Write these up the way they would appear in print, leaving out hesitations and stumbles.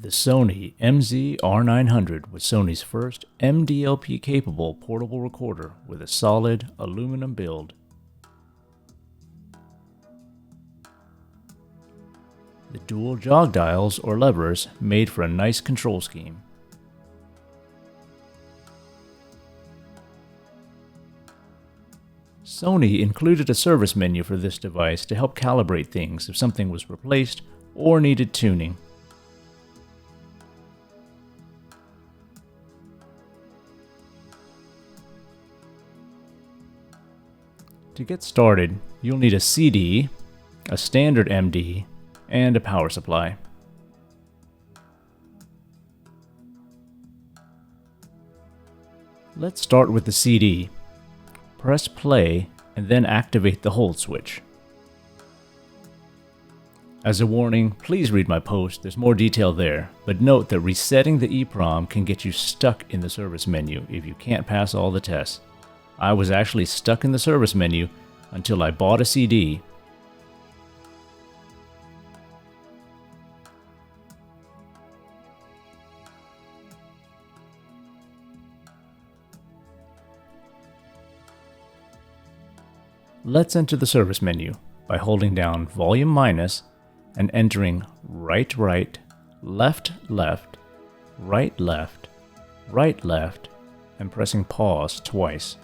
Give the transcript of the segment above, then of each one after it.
The Sony MZ-R900 was Sony's first MDLP-capable portable recorder with a solid aluminum build. The dual jog dials or levers made for a nice control scheme. Sony included a service menu for this device to help calibrate things if something was replaced or needed tuning. To get started, you'll need a CD, a standard MD, and a power supply. Let's start with the CD. Press play and then activate the hold switch. As a warning, please read my post, there's more detail there, but note that resetting the EEPROM can get you stuck in the service menu if you can't pass all the tests. I was actually stuck in the service menu until I bought a CD. Let's enter the service menu by holding down volume minus and entering right right, left left, right left, right left, and pressing pause twice.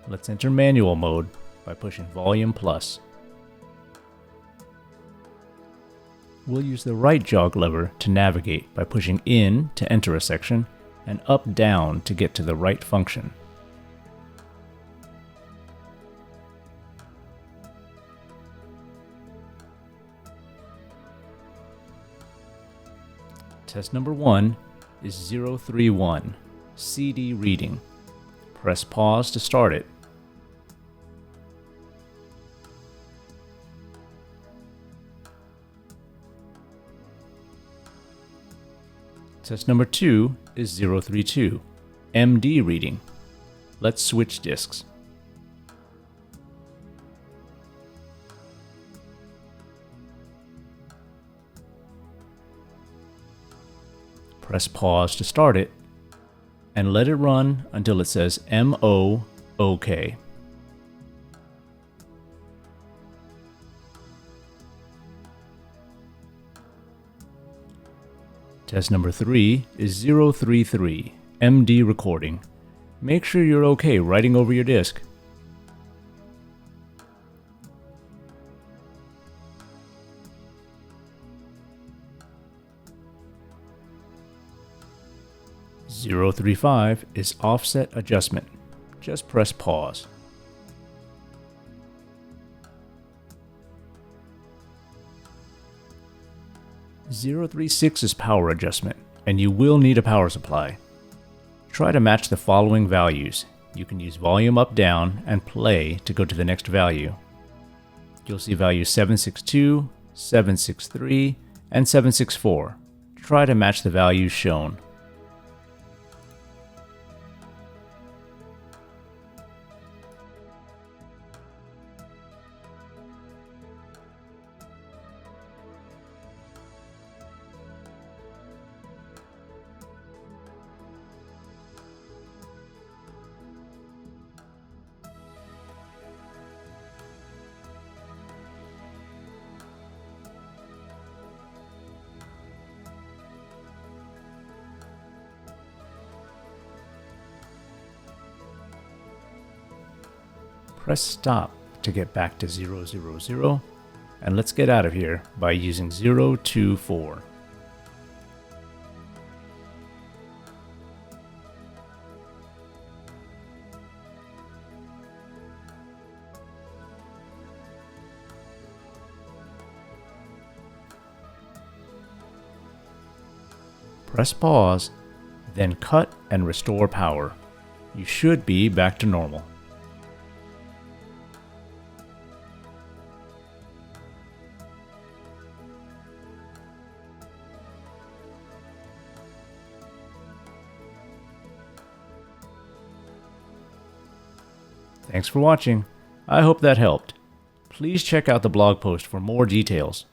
Let's enter manual mode by pushing volume plus. We'll use the right jog lever to navigate by pushing in to enter a section and up down to get to the right function. Test number 1 is 031, CD reading. Press pause to start it. Test number 2 is 032, MD reading. Let's switch discs. Press pause to start it, and let it run until it says MO OK. Test number 3 is 033, MD recording. Make sure you're okay writing over your disc. (035) is offset adjustment. Just press pause. (036) is power adjustment, and you will need a power supply. Try to match the following values. You can use volume up down and play to go to the next value. You'll see values 762, 763, and 764. Try to match the values shown. Press stop to get back to 000, and let's get out of here by using 024. Press pause, then cut and restore power. You should be back to normal. Thanks for watching. I hope that helped. please check out the blog post for more details.